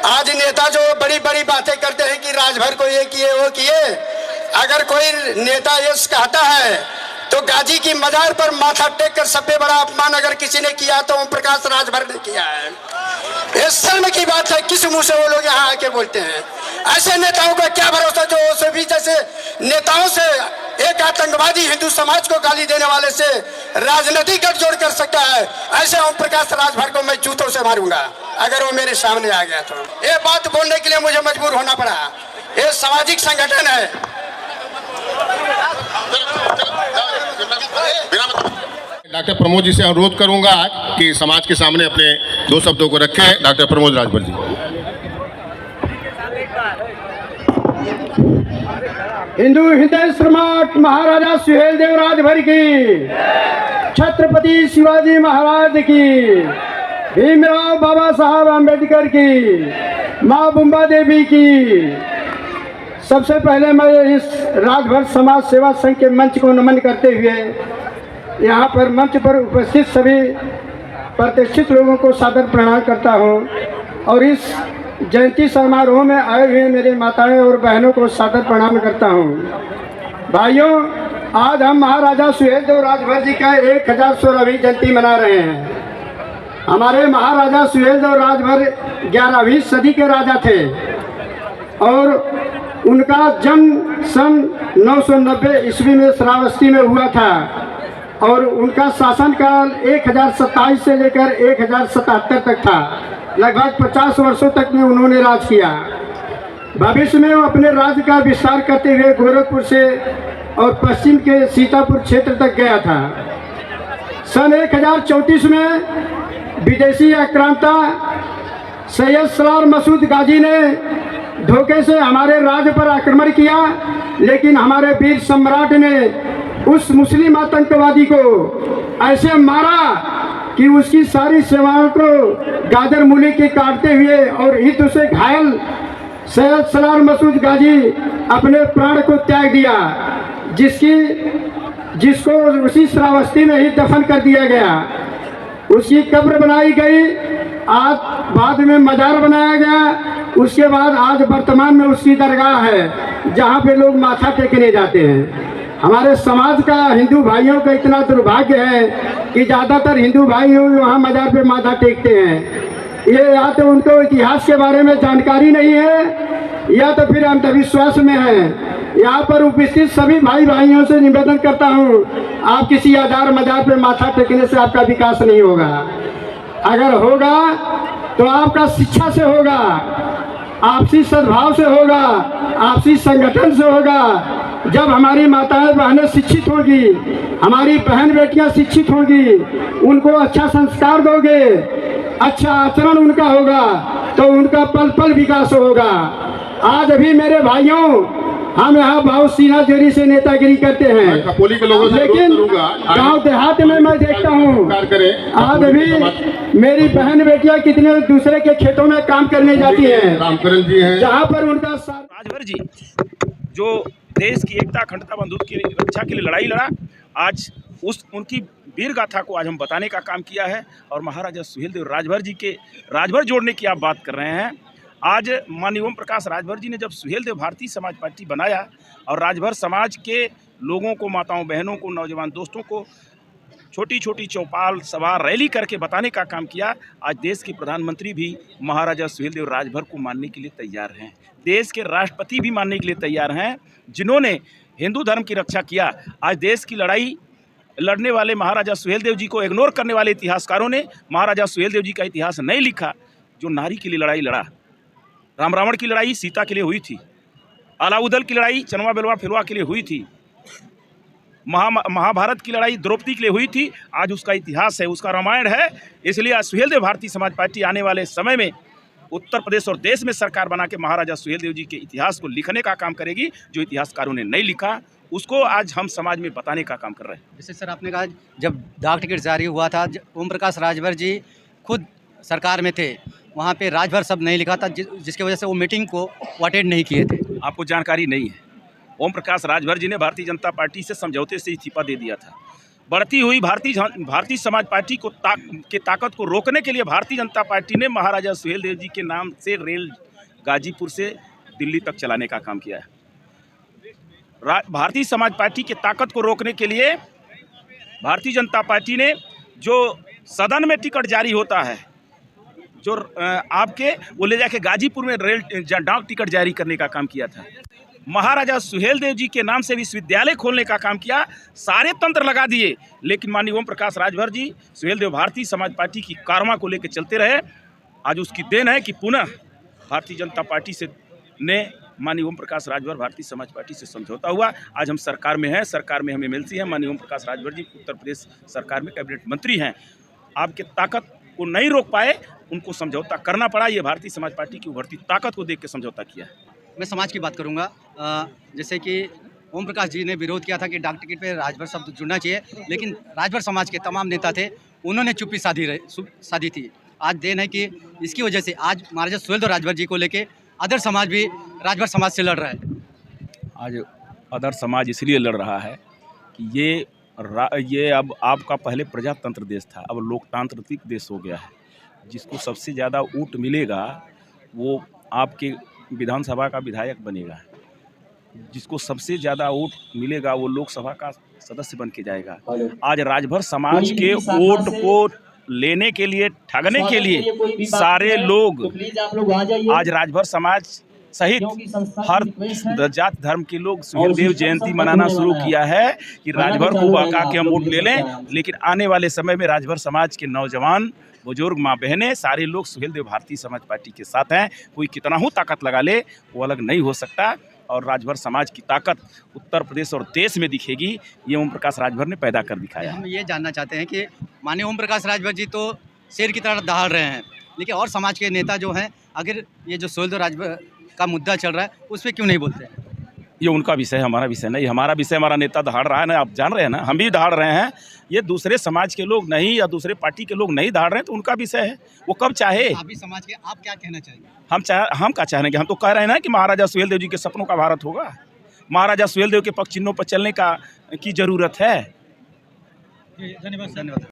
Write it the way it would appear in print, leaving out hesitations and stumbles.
आज नेता जो बड़ी बड़ी बातें करते हैं कि राजभर को ये किए वो किए, अगर कोई नेता ये कहता है तो गाजी की मजार पर माथा टेक कर सबसे बड़ा अपमान अगर किसी ने किया तो ओम प्रकाश राजभर ने किया है। ये शर्म की बात है, किस मुंह से वो लोग यहाँ आके बोलते हैं। ऐसे नेताओं का क्या भरोसा जो भी जैसे नेताओं से एक आतंकवादी हिंदू समाज को गाली देने वाले से राजनीतिक गठजोड़ कर सकता है। ऐसे ओम प्रकाश राजभर को मैं जूतों से मारूंगा अगर वो मेरे सामने आ गया तो। ये बात बोलने के लिए मुझे मजबूर होना पड़ा। ये सामाजिक संगठन है। डॉक्टर प्रमोद जी से अनुरोध करूंगा कि समाज के सामने अपने 2 शब्दों को रखें। डॉक्टर प्रमोद राजभर जी। हिंदू हृदय सम्राट महाराजा सुहेलदेव राजभर की, छत्रपति शिवाजी महाराज की, भीमराव बाबा साहब अम्बेडकर की, माँ बुम्बा देवी की। सबसे पहले मैं इस राजभर समाज सेवा संघ के मंच को नमन करते हुए यहाँ पर मंच पर उपस्थित सभी प्रतिष्ठित लोगों को सादर प्रणाम करता हूँ और इस जयंती समारोह में आए हुए मेरे माताएं और बहनों को सादर प्रणाम करता हूँ। भाइयों, आज हम महाराजा सुहेलदेव राजभर जी का 1016वीं जयंती मना रहे हैं। हमारे महाराजा सुहेलदेव राजभर 11वीं सदी के राजा थे और उनका जन्म सन 990 ईस्वी में श्रावस्ती में हुआ था और उनका शासनकाल 1027 से लेकर 1077 तक था। लगभग 50 वर्षों तक में उन्होंने राज किया। भविष्य में वो अपने राज्य का विस्तार करते हुए गोरखपुर से और पश्चिम के सीतापुर क्षेत्र तक गया था। सन 1034 में विदेशी आक्रांता सैयद सलार मसूद गाजी ने धोखे से हमारे राज्य पर आक्रमण किया, लेकिन हमारे वीर सम्राट ने उस मुस्लिम आतंकवादी को ऐसे मारा कि उसकी सारी सेवाओं को गाजर मूली के काटते हुए और हित से घायल सैयद सलार मसूद गाजी अपने प्राण को त्याग दिया, जिसको उसी श्रावस्ती में ही दफन कर दिया गया। उसकी कब्र बनाई गई, आज बाद में मजार बनाया गया। उसके बाद आज वर्तमान में उसकी दरगाह है जहाँ पे लोग माथा टेकने जाते हैं। हमारे समाज का हिंदू भाइयों का इतना दुर्भाग्य है कि ज़्यादातर हिंदू भाई वहाँ मजार पे माथा टेकते हैं। ये या तो उनको इतिहास के बारे में जानकारी नहीं है या तो फिर अंधविश्वास में है। यहाँ पर उपस्थित सभी भाइयों से निवेदन करता हूँ, आप किसी आधार मजार पे माथा टेकने से आपका विकास नहीं होगा। अगर होगा तो आपका शिक्षा से होगा, आपसी सद्भाव से होगा, आपसी संगठन से होगा। जब हमारी माताएं बहनें शिक्षित होगी, हमारी बहन बेटियां शिक्षित होगी, उनको अच्छा संस्कार दोगे, अच्छा आचरण उनका होगा तो उनका पल पल विकास होगा। आज भी मेरे भाइयों, हम यहाँ बहुत सीना जोरी से नेतागिरी करते हैं, लेकिन गांव देहात में मैं देखता हूँ आज भी मेरी बहन बेटियां कितने दूसरे के खेतों में काम करने जाती हैं, जहाँ पर उनका राजभर जी जो देश की एकता अखंडता बंधुत्व की रक्षा के लिए लड़ाई लड़ा, आज उनकी वीर गाथा को आज हम बताने का काम किया है। और महाराजा सुहेलदेव राजभर जी के राजभर जोड़ने की आप बात कर रहे हैं। आज माननीय ओम प्रकाश राजभर जी ने जब सुहेलदेव भारतीय समाज पार्टी बनाया और राजभर समाज के लोगों को, माताओं बहनों को, नौजवान दोस्तों को छोटी छोटी चौपाल सभा रैली करके बताने का काम किया, आज देश के प्रधानमंत्री भी महाराजा सुहेलदेव राजभर को मानने के लिए तैयार हैं। देश के राष्ट्रपति भी मानने के लिए तैयार हैं, जिन्होंने हिंदू धर्म की रक्षा किया। आज देश की लड़ाई लड़ने वाले महाराजा सुहेलदेव जी को इग्नोर करने वाले इतिहासकारों ने महाराजा सुहेलदेव जी का इतिहास नहीं लिखा। जो नारी के लिए लड़ाई लड़ा, राम रावण की लड़ाई सीता के लिए हुई थी, अलाउद्दीन की लड़ाई चनवा बेलवा फिलवा के लिए हुई थी, महाभारत की लड़ाई द्रौपदी के लिए हुई थी। आज उसका इतिहास है, उसका रामायण है। इसलिए आज सुहेलदेव भारतीय समाज पार्टी आने वाले समय में उत्तर प्रदेश और देश में सरकार बना के महाराजा सुहेलदेव जी के इतिहास को लिखने का काम करेगी। जो इतिहासकारों ने नहीं लिखा उसको आज हम समाज में बताने का काम कर रहे हैं। जैसे सर आपने कहा जब डाक टिकट जारी हुआ था, ओम प्रकाश राजभर जी खुद सरकार में थे, वहाँ पे राजभर शब्द नहीं लिखा था, जिसकी वजह से वो मीटिंग को अटेंड नहीं किए थे। आपको जानकारी नहीं है, ओम प्रकाश राजभर जी ने भारतीय जनता पार्टी से समझौते से इस्तीफा दे दिया था। बढ़ती हुई भारतीय समाज पार्टी को के ताकत को रोकने के लिए भारतीय जनता पार्टी ने महाराजा सुहेल देव जी के नाम से रेल गाजीपुर से दिल्ली तक चलाने का काम किया है। भारतीय समाज पार्टी के ताकत को रोकने के लिए भारतीय जनता पार्टी ने जो सदन में टिकट जारी होता है, जो आपके वो ले जाके गाजीपुर में रेल डाक टिकट जारी करने का काम किया था। महाराजा सुहेल देव जी के नाम से विश्वविद्यालय खोलने का काम किया, सारे तंत्र लगा दिए, लेकिन माननीय ओम प्रकाश राजभर जी सुहेल देव भारतीय समाज पार्टी की कारमा को लेकर चलते रहे। आज उसकी देन है कि पुनः भारतीय जनता पार्टी से ने माननीय ओम प्रकाश राजभर भारतीय समाज पार्टी से समझौता हुआ। आज हम सरकार में हैं, सरकार में हमें मिलती है। माननीय ओम प्रकाश राजभर जी उत्तर प्रदेश सरकार में कैबिनेट मंत्री हैं। आपके ताकत को नहीं रोक पाए, उनको समझौता करना पड़ा। ये भारतीय समाज पार्टी की उभरती ताकत को देख के समझौता किया है। मैं समाज की बात करूंगा। जैसे कि ओम प्रकाश जी ने विरोध किया था कि डाक टिकट पे राजभर शब्द जुड़ना चाहिए, लेकिन राजभर समाज के तमाम नेता थे, उन्होंने चुप्पी साधी थी। आज देन है कि इसकी वजह से आज महाराजा सुहेल देव राजभर जी को लेके अदर समाज भी राजभर समाज से लड़ रहा है। आज अदर समाज इसलिए लड़ रहा है कि ये अब आपका पहले प्रजातंत्र देश था, अब लोकतांत्रिक देश हो गया है। जिसको सबसे ज़्यादा वोट मिलेगा वो आपके विधानसभा का विधायक बनेगा, जिसको सबसे ज़्यादा वोट मिलेगा वो लोकसभा का सदस्य बन के जाएगा। आज राजभर समाज के वोट को लेने के लिए, ठगने के लिए सारे लोग आज राजभर समाज सहित हर जात धर्म के लोग सुहेल देव जयंती मनाना शुरू किया है कि राजभर को बहका के हम वोट ले लें। लेकिन आने वाले समय में राजभर समाज के नौजवान, बुजुर्ग, माँ बहनें, सारे लोग सुहेल देव भारतीय समाज पार्टी के साथ हैं। कोई कितना हो ताकत लगा ले, वो अलग नहीं हो सकता। और राजभर समाज की ताकत उत्तर प्रदेश और देश में दिखेगी, ये ओम प्रकाश राजभर ने पैदा कर दिखाया। हम ये जानना चाहते हैं कि माननीय ओम प्रकाश राजभर जी तो शेर की तरह दहाड़ रहे हैं, लेकिन और समाज के नेता जो हैं, अगर ये जो सुहेल देव राजभर का मुद्दा चल रहा है उस पर क्यों नहीं बोलते हैं? ये उनका विषय, हमारा विषय नहीं। हमारा विषय, हमारा नेता दहाड़ रहा है ना, आप जान रहे हैं ना, हम भी दहाड़ रहे हैं। ये दूसरे समाज के लोग नहीं या दूसरे पार्टी के लोग नहीं दहाड़ रहे हैं तो उनका विषय है, वो कब चाहे। अभी समाज के आप क्या कहना चाहेंगे? हम क्या चाहेंगे? हम तो कह रहे हैं ना कि महाराजा सुहेल देव जी के सपनों का भारत होगा। महाराजा सुहेल देव के पग चिन्हों पर चलने की जरूरत है। धन्यवाद।